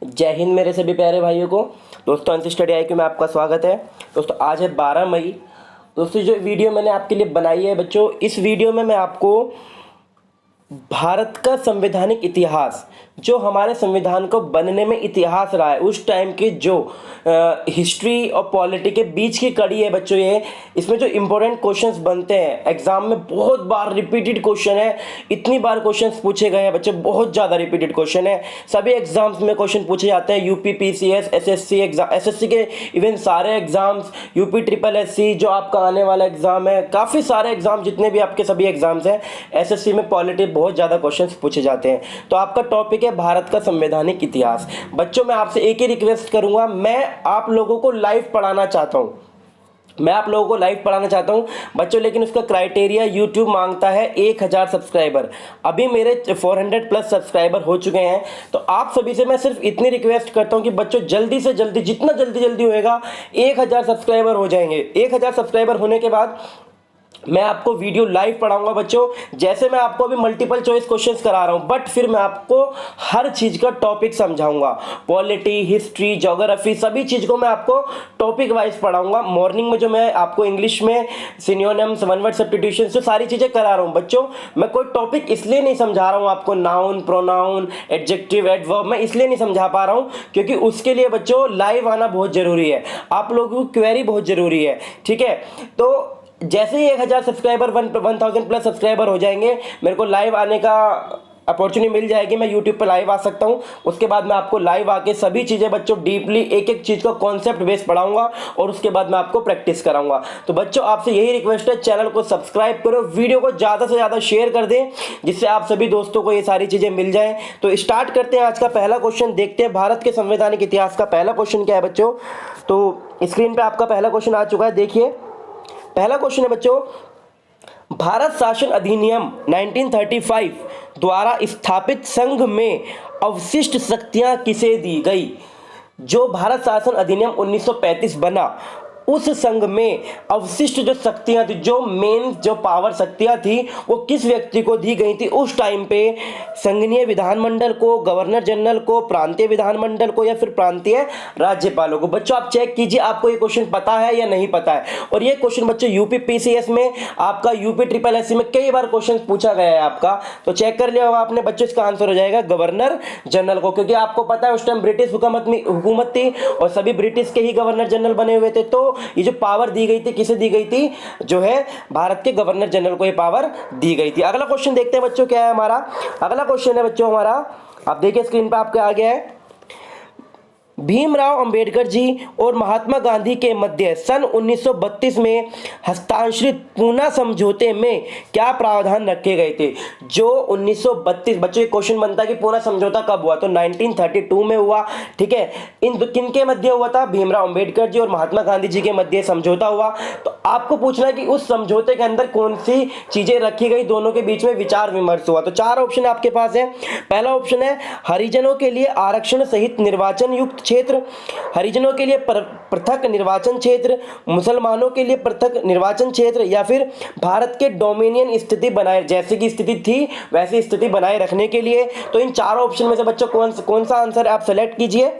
जय हिंद मेरे सभी प्यारे भाइयों को। दोस्तों अंश स्टडी IQ में आपका स्वागत है। दोस्तों आज है 12 मई। दोस्तों जो वीडियो मैंने आपके लिए बनाई है बच्चों, इस वीडियो में मैं आपको भारत का संवैधानिक इतिहास, जो हमारे संविधान को बनने में इतिहास रहा है, उस टाइम के जो हिस्ट्री और पॉलिटी के बीच की कड़ी है बच्चों, ये इसमें जो इम्पोर्टेंट क्वेश्चंस बनते हैं एग्जाम में, बहुत बार रिपीटेड क्वेश्चन है। इतनी बार क्वेश्चंस पूछे गए हैं बच्चे, बहुत ज़्यादा रिपीटेड क्वेश्चन है। सभी एग्जाम्स में क्वेश्चन पूछे जाते हैं। UP PCS SSC exam, SSC के इवन सारे एग्जाम्स, UP SSSC जो आपका आने वाला एग्जाम है, काफ़ी सारे एग्जाम, जितने भी आपके सभी एग्जाम्स हैं SSC में पॉलिटी बहुत ज़्यादा क्वेश्चंस पूछे जाते हैं। तो आपका टॉपिक है भारत का संवैधानिक इतिहास। बच्चों मैं आपसे एक ही रिक्वेस्ट करूंगा, मैं आप लोगों को लाइव पढ़ाना चाहता हूं, बच्चों, लेकिन उसका क्राइटेरिया यूट्यूब मांगता है 1000 सब्सक्राइबर। अभी मेरे 400 प्लस सब्सक्राइबर हो चुके हैं। तो आप सभी से मैं सिर्फ इतनी रिक्वेस्ट करता हूं कि बच्चों जल्दी से जल्दी, जितना जल्दी होएगा 1000 सब्सक्राइबर हो जाएंगे। 1000 सब्सक्राइबर होने के बाद मैं आपको वीडियो लाइव पढ़ाऊंगा बच्चों। जैसे मैं आपको अभी मल्टीपल चॉइस क्वेश्चंस करा रहा हूं, बट फिर मैं आपको हर चीज का टॉपिक समझाऊंगा। पॉलिटी, हिस्ट्री, ज्योग्राफी, सभी चीज को मैं आपको टॉपिक वाइज पढ़ाऊंगा। मॉर्निंग में जो मैं आपको इंग्लिश में सिनोनिम्स, वन वर्ड सब्स्टिट्यूशन, जो सारी चीजें करा रहा हूं बच्चों, मैं कोई टॉपिक इसलिए नहीं समझा रहा हूं आपको, नाउन, प्रोनाउन, एडजेक्टिव, एडवर्ब, मैं इसलिए नहीं समझा पा रहा हूं क्योंकि उसके लिए बच्चों लाइव आना बहुत जरूरी है। आप लोगों की क्वेरी बहुत जरूरी है, ठीक है। तो जैसे ही 1000 सब्सक्राइबर, 1000 प्लस सब्सक्राइबर हो जाएंगे, मेरे को लाइव आने का अपॉर्चुनिटी मिल जाएगी, मैं यूट्यूब पर लाइव आ सकता हूं। उसके बाद मैं आपको लाइव आके सभी चीज़ें बच्चों डीपली एक एक चीज़ का कॉन्सेप्ट बेस पढ़ाऊंगा और उसके बाद मैं आपको प्रैक्टिस कराऊंगा। तो बच्चों आपसे यही रिक्वेस्ट है, चैनल को सब्सक्राइब करो, वीडियो को ज़्यादा से ज़्यादा शेयर कर दें, जिससे आप सभी दोस्तों को ये सारी चीज़ें मिल जाएँ। तो स्टार्ट करते हैं आज का पहला क्वेश्चन। देखते हैं भारत के संवैधानिक इतिहास का पहला क्वेश्चन क्या है बच्चों। तो स्क्रीन पर आपका पहला क्वेश्चन आ चुका है, देखिए। पहला क्वेश्चन है बच्चों, भारत शासन अधिनियम 1935 द्वारा स्थापित संघ में अवशिष्ट शक्तियां किसे दी गई। जो भारत शासन अधिनियम 1935 बना, उस संघ में अवशिष्ट जो शक्तियां थी, जो मेन जो पावर शक्तियां थी, वो किस व्यक्ति को दी गई थी उस टाइम पे। संघीय विधानमंडल को, गवर्नर जनरल को, प्रांतीय विधानमंडल को, या फिर प्रांतीय राज्यपालों को। बच्चों आप चेक कीजिए, आपको ये क्वेश्चन पता है या नहीं पता है। और ये क्वेश्चन बच्चों UP PCS में, आपका UP SSC में कई बार क्वेश्चन पूछा गया है आपका। तो चेक कर लिया होगा आपने बच्चों, इसका आंसर हो जाएगा गवर्नर जनरल को, क्योंकि आपको पता है उस टाइम ब्रिटिश हुकूमत थी और सभी ब्रिटिश के ही गवर्नर जनरल बने हुए थे। तो ये जो पावर दी गई थी, किसे दी गई थी, जो है भारत के गवर्नर जनरल को ये पावर दी गई थी। अगला क्वेश्चन देखते हैं बच्चों, क्या है हमारा अगला क्वेश्चन है बच्चों हमारा, आप देखिए स्क्रीन पर आपके आ गया है। भीमराव अंबेडकर जी और महात्मा गांधी के मध्य सन 1932 में हस्ताक्षरित पूना समझौते में क्या प्रावधान रखे गए थे। जो 1932, बच्चों ये क्वेश्चन बनता है कि पूना समझौता कब हुआ, तो 1932 में हुआ, ठीक है। इन किन के मध्य हुआ था, भीमराव अंबेडकर जी और महात्मा गांधी जी के मध्य समझौता हुआ। तो आपको पूछना है कि उस समझौते के अंदर कौन सी चीजें रखी गई, दोनों के बीच में विचार विमर्श हुआ। तो 4 ऑप्शन आपके पास है। पहला ऑप्शन है हरिजनों के लिए आरक्षण सहित निर्वाचन युक्त क्षेत्र, हरिजनों के लिए पृथक निर्वाचन क्षेत्र, मुसलमानों के लिए पृथक निर्वाचन क्षेत्र, या फिर भारत के डोमिनियन स्थिति बनाए, जैसे की स्थिति थी वैसी स्थिति बनाए रखने के लिए। तो इन 4 ऑप्शन में से बच्चों कौन सा आंसर आप सेलेक्ट कीजिए।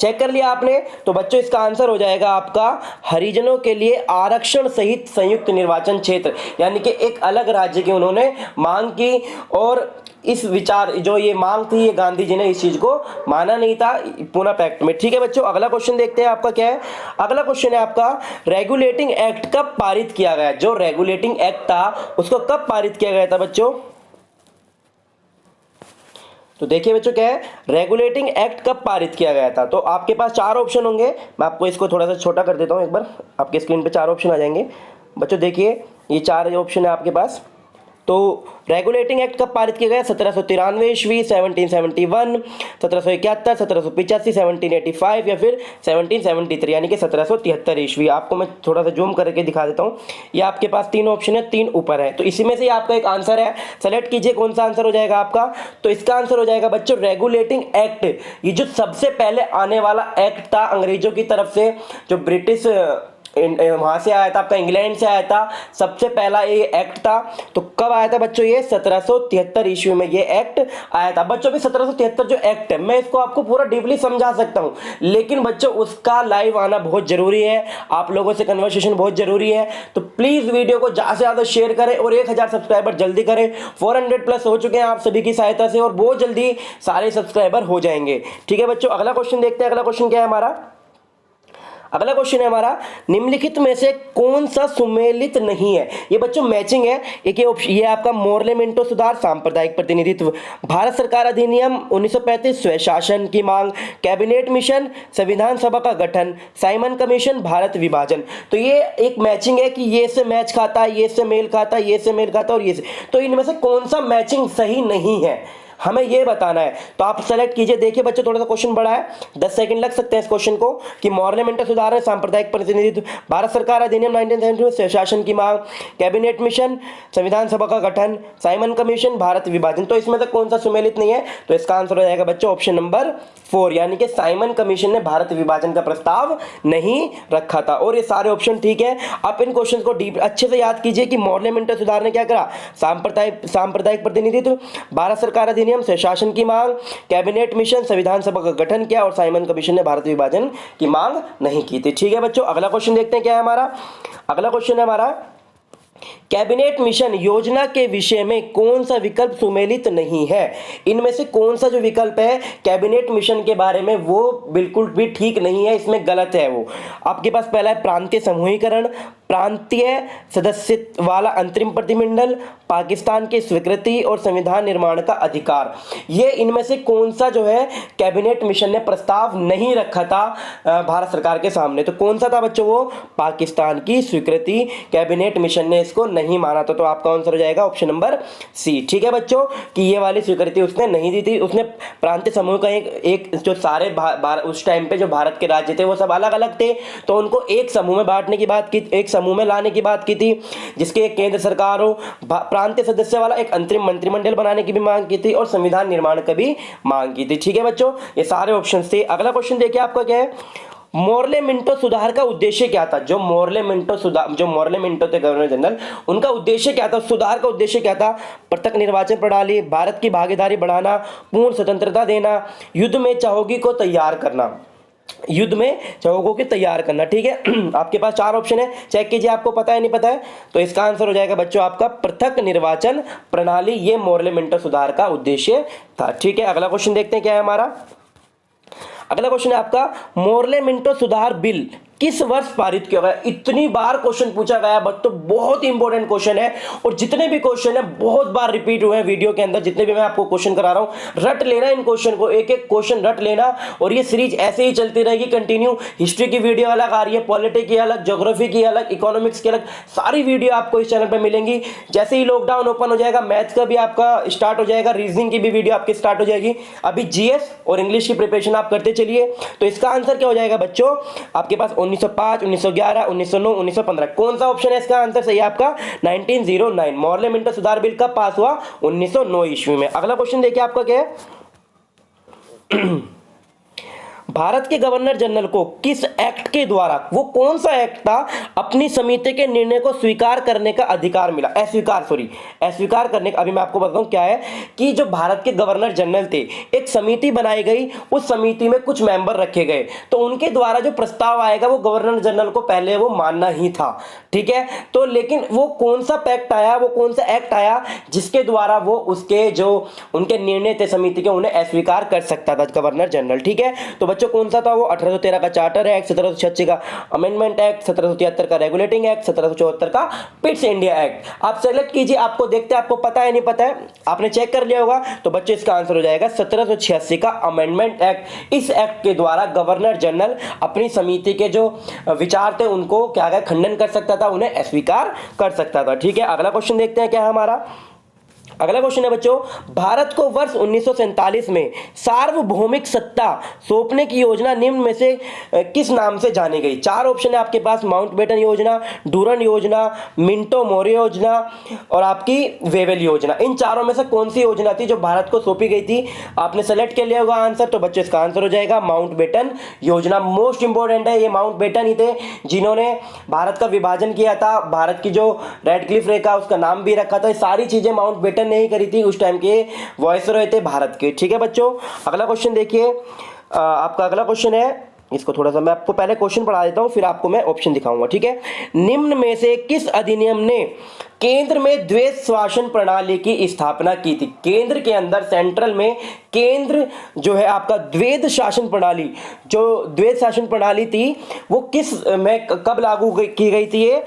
चेक कर लिया आपने, तो बच्चों इसका आंसर हो जाएगा आपका हरिजनों के लिए आरक्षण सहित संयुक्त निर्वाचन क्षेत्र, यानी कि एक अलग राज्य की उन्होंने मांग की। और इस विचार, जो ये मांग थी, ये गांधी जी ने इस चीज को माना नहीं था पूना पैक्ट में, ठीक है बच्चों। अगला क्वेश्चन देखते हैं आपका क्या है। अगला क्वेश्चन है आपका, रेगुलेटिंग एक्ट कब पारित किया गया। जो रेगुलेटिंग एक्ट था उसको कब पारित किया गया था बच्चों। तो देखिए बच्चों क्या है, रेगुलेटिंग एक्ट कब पारित किया गया था। तो आपके पास 4 ऑप्शन होंगे, मैं आपको इसको थोड़ा सा छोटा कर देता हूं एक बार, आपके स्क्रीन पे 4 ऑप्शन आ जाएंगे बच्चों। देखिए ये 4 ऑप्शन है आपके पास। तो रेगुलेटिंग एक्ट कब पारित किया गया, 1793 ईस्वी, 1771, 1771, 1785, 1785, या फिर 1773, यानी कि 1773 ईस्वी। आपको मैं थोड़ा सा जूम करके दिखा देता हूँ। ये आपके पास 3 ऑप्शन है, 3 ऊपर है, तो इसी में से आपका एक आंसर है। सेलेक्ट कीजिए कौन सा आंसर हो जाएगा आपका। तो इसका आंसर हो जाएगा बच्चों रेगुलेटिंग एक्ट। ये जो सबसे पहले आने वाला एक्ट था अंग्रेजों की तरफ से, जो ब्रिटिश वहां से आया था, आपका इंग्लैंड से आया था, सबसे पहला ये एक्ट था। तो कब आया था बच्चों? ये 1773 ईस्वी में ये एक्ट आया था। बच्चों भी 1773 जो एक्ट है, मैं इसको आपको पूरा डीपली समझा सकता हूं, लेकिन बच्चों उसका लाइव आना बहुत जरूरी है, आप लोगों से कन्वर्सेशन बहुत जरूरी है। तो प्लीज वीडियो को ज्यादा से ज्यादा शेयर करें और 1000 सब्सक्राइबर जल्दी करें। 400 प्लस हो चुके हैं आप सभी की सहायता से और बहुत जल्दी सारे सब्सक्राइबर हो जाएंगे। ठीक है बच्चों, अगला क्वेश्चन देखते हैं। अगला क्वेश्चन क्या है हमारा? अगला क्वेश्चन है हमारा, निम्नलिखित में से कौन सा सुमेलित नहीं है? ये बच्चों मैचिंग है। एक ये आपका मोर्ले मिंटो सुधार, सांप्रदायिक प्रतिनिधित्व, भारत सरकार अधिनियम 1935, स्वशासन की मांग, कैबिनेट मिशन, संविधान सभा का गठन, साइमन कमीशन, भारत विभाजन। तो ये एक मैचिंग है कि ये से मैच खाता है, ये से मेल खाता है, ये से मेल खाता है और ये से। तो इनमें से कौन सा मैचिंग सही नहीं है, हमें ये बताना है। तो आप सेलेक्ट कीजिए। देखिए बच्चों, थोड़ा सा क्वेश्चन बड़ा है, 10 सेकंड लग सकते हैं इस क्वेश्चन को। कि मोर्ले मिंटो सुधार, सांप्रदायिक प्रतिनिधित्व, भारत सरकार अधिनियम 1970 में, शासन की मांग, कैबिनेट मिशन, संविधान सभा का गठन, साइमन कमीशन, भारत विभाजन। तो इसमें से कौन सा सुमेलित नहीं है? तो इसका आंसर हो जाएगा बच्चों ऑप्शन नंबर 4, यानी कि साइमन कमीशन ने भारत विभाजन का प्रस्ताव नहीं रखा था। और ये सारे ऑप्शन ठीक है। आप इन क्वेश्चन को डीप अच्छे से याद कीजिए कि मोर्ले मिंटो सुधार ने क्या करा? सांप्रदायिक प्रतिनिधित्व, भारत सरकार अधिनियम, शासन की मांग, कैबिनेट मिशन, संविधान सभा का गठन किया और साइमन कमीशन ने भारत विभाजन की मांग नहीं की थी। ठीक है बच्चों, अगला क्वेश्चन देखते हैं क्या है हमारा। अगला क्वेश्चन है हमारा, कैबिनेट मिशन योजना के विषय में कौन सा विकल्प सुमेलित नहीं है? इनमें से कौन सा जो विकल्प है कैबिनेट मिशन के बारे में वो बिल्कुल भी ठीक नहीं है, इसमें गलत है। वो आपके पास पहला है प्रांतीय समूहीकरण, प्रांतीय सदस्यत्व वाला अंतरिम प्रतिनिधिमंडल, पाकिस्तान की स्वीकृति और संविधान निर्माण का अधिकार। ये इनमें से कौन सा जो है कैबिनेट मिशन ने प्रस्ताव नहीं रखा था भारत सरकार के सामने? तो कौन सा था बच्चों? वो पाकिस्तान की स्वीकृति कैबिनेट मिशन ने इसको नहीं माना था। तो आपका आंसर हो जाएगा ऑप्शन नंबर सी। ठीक है बच्चों, कि ये वाली स्वीकृति उसने नहीं दी थी। उसने प्रांतीय समूह का एक जो सारे उस टाइम पे जो भारत के राज्य थे वो सब अलग अलग थे, तो उनको एक समूह में बांटने की बात की, एक समूह में लाने की बात की थी, जिसके एक केंद्र सरकार हो, प्रांतीय सदस्य वाला एक अंतरिम मंत्रिमंडल बनाने की भी मांग की थी और संविधान निर्माण की भी मांग की थी। ठीक है बच्चों, ये सारे ऑप्शन थे। अगला क्वेश्चन देखिए आपका क्या है, मोर्ले मिंटो सुधार का उद्देश्य क्या था? जो मोर्ले मिंटो थे गवर्नर जनरल, उनका उद्देश्य क्या था? सुधार का उद्देश्य क्या था? पृथक निर्वाचन प्रणाली, भारत की भागीदारी बढ़ाना, पूर्ण स्वतंत्रता देना, युद्ध में चहोगी को तैयार करना, युद्ध में चहोगों को तैयार करना। ठीक है, आपके पास 4 ऑप्शन है, चेक कीजिए आपको पता है नहीं पता है। तो इसका आंसर हो जाएगा बच्चों आपका पृथक निर्वाचन प्रणाली, ये मोर्ले मिंटो सुधार का उद्देश्य था। ठीक है, अगला क्वेश्चन देखते हैं क्या है हमारा। अगला क्वेश्चन है आपका, मोर्ले मिंटो सुधार बिल किस वर्ष पारित किया गया? इतनी बार क्वेश्चन पूछा गया बच्चों, बहुत इंपॉर्टेंट क्वेश्चन है और जितने भी क्वेश्चन है बहुत बार रिपीट हुए हैं वीडियो के अंदर, जितने भी मैं आपको क्वेश्चन करा रहा हूं। रट लेना इन क्वेश्चन को, एक एक क्वेश्चन रट लेना और ये सीरीज ऐसे ही चलती रहेगी कंटिन्यू। हिस्ट्री की वीडियो अलग आ रही है, पॉलिटी की अलग, ज्योग्राफी की अलग, इकोनॉमिक्स की अलग, सारी वीडियो आपको इस चैनल पर मिलेंगी। जैसे ही लॉकडाउन ओपन हो जाएगा, मैथ्स का भी आपका स्टार्ट हो जाएगा, रीजनिंग की भी वीडियो आपकी स्टार्ट हो जाएगी। अभी जीएस और इंग्लिश की प्रिपरेशन आप करते चलिए। तो इसका आंसर क्या हो जाएगा बच्चों आपके पास? 1905, 1911, 1909, 1915। कौन सा ऑप्शन है इसका आंसर सही है आपका? 1909। मोर्ले मिंटो सुधार बिल कब पास हुआ? 1909 ईस्वी में। अगला क्वेश्चन देखिए आपका क्या है, भारत के गवर्नर जनरल को किस एक्ट के द्वारा, वो कौन सा एक्ट था, अपनी समिति के निर्णय को स्वीकार करने का अधिकार मिला? अस्वीकार करने का। अभी मैं आपको बताऊं क्या है कि जो भारत के गवर्नर जनरल थे, एक समिति बनाई गई, उस समिति में कुछ मेंबर रखे गए, तो उनके द्वारा जो प्रस्ताव आएगा वो गवर्नर जनरल को पहले वो मानना ही था। ठीक है, तो लेकिन वो कौन सा पैक्ट आया, वो कौन सा एक्ट आया जिसके द्वारा वो उसके जो उनके निर्णय थे समिति के, उन्हें अस्वीकार कर सकता था गवर्नर जनरल। ठीक है, तो बच्चों कौन सा था वो? 1813 का चार्टर एक्ट, 1786 का अमेंडमेंट एक्ट, 1773 का रेगुलेटिंग एक्ट, 1774 का पिट्स इंडिया एक्ट। आप सेलेक्ट कीजिए, आपको देखते हैं आपको पता है नहीं पता है, आपने चेक कर लिया होगा। तो बच्चों इसका आंसर हो जाएगा 1786 का अमेंडमेंट एक्ट। इस एक्ट के द्वारा गवर्नर जनरल अपनी समिति के जो विचार थे उनको क्या है खंडन कर सकता था, उन्हें अस्वीकार कर सकता था। ठीक है, अगला क्वेश्चन देखते हैं क्या है हमारा। अगला क्वेश्चन है बच्चों, भारत को वर्ष 1947 में सार्वभौमिक सत्ता सौंपने की योजना निम्न में से किस नाम से जानी गई? चार ऑप्शन है आपके पास, माउंटबेटन योजना, डूरन योजना, मिंटो मोरे योजना और आपकी वेवेल योजना। इन चारों में से कौन सी योजना थी जो भारत को सौंपी गई थी? आपने सेलेक्ट कर लिया होगा आंसर, तो बच्चों इसका आंसर हो जाएगा माउंटबेटन योजना। मोस्ट इंपॉर्टेंट है, ये माउंटबेटन ही थे जिन्होंने भारत का विभाजन किया था, भारत की जो रेड क्लिफ रेखा उसका नाम भी रखा था। सारी चीजें माउंटबेटन नहीं करी थी, उस टाइम के वॉइसरॉय थे भारत के। ठीक है बच्चों, अगला क्वेश्चन देखिए, आपका अगला क्वेश्चन है, इसको थोड़ा सा मैं आपको पहले क्वेश्चन पढ़ा देता हूं, फिर आपको मैं ऑप्शन दिखाऊंगा। ठीक है, निम्न में से किस अधिनियम ने केंद्र में द्वैध शासन प्रणाली की स्थापना की थी? केंद्र के अंदर, सेंट्रल में केंद्र जो है आपका द्वैध शासन प्रणाली, जो द्वैध शासन प्रणाली थी वो किस में कब लागू की गई थी? ये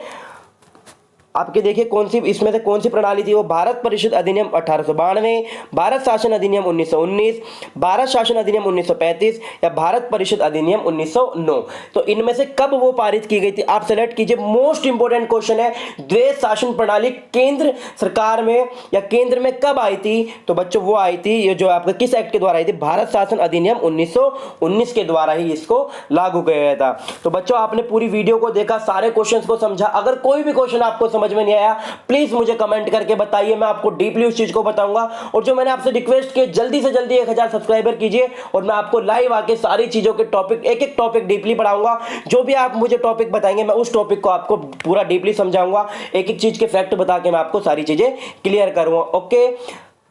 आपके देखिए कौन सी, इसमें से कौन सी प्रणाली थी वो? भारत परिषद अधिनियम 1892, भारत शासन अधिनियम 1919, भारत शासन अधिनियम 1935 या भारत परिषद अधिनियम 1909। तो इनमें से कब वो पारित की गई थी? आप सेलेक्ट कीजिए। मोस्ट इंपोर्टेंट क्वेश्चन है, द्वैध शासन प्रणाली केंद्र सरकार में या केंद्र में कब आई थी? तो बच्चों वो आई थी, ये जो आपका किस एक्ट के द्वारा आई थी? भारत शासन अधिनियम 1919 के द्वारा ही इसको लागू किया गया था। तो बच्चों आपने पूरी वीडियो को देखा, सारे क्वेश्चंस को समझा। अगर कोई भी क्वेश्चन आपको समझ में नहीं आया प्लीज मुझे कमेंट करके बताइए, मैं आपको डीपली उस चीज को बताऊंगा। और जो मैंने आपसे रिक्वेस्ट की, जल्दी से जल्दी 1000 सब्सक्राइबर कीजिए और मैं आपको लाइव आके सारी चीजों के टॉपिक, एक एक टॉपिक डीपली पढ़ाऊंगा। जो भी आप मुझे टॉपिक बताएंगे मैं उस टॉपिक को आपको पूरा डीपली समझाऊंगा, एक एक चीज के फैक्ट बता के मैं आपको सारी चीजें क्लियर करूंगा। ओके,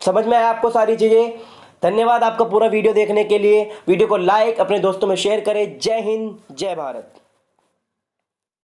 समझ में आया आपको सारी चीजें? धन्यवाद आपका पूरा वीडियो देखने के लिए। वीडियो को लाइक, अपने दोस्तों में शेयर करें। जय हिंद, जय भारत।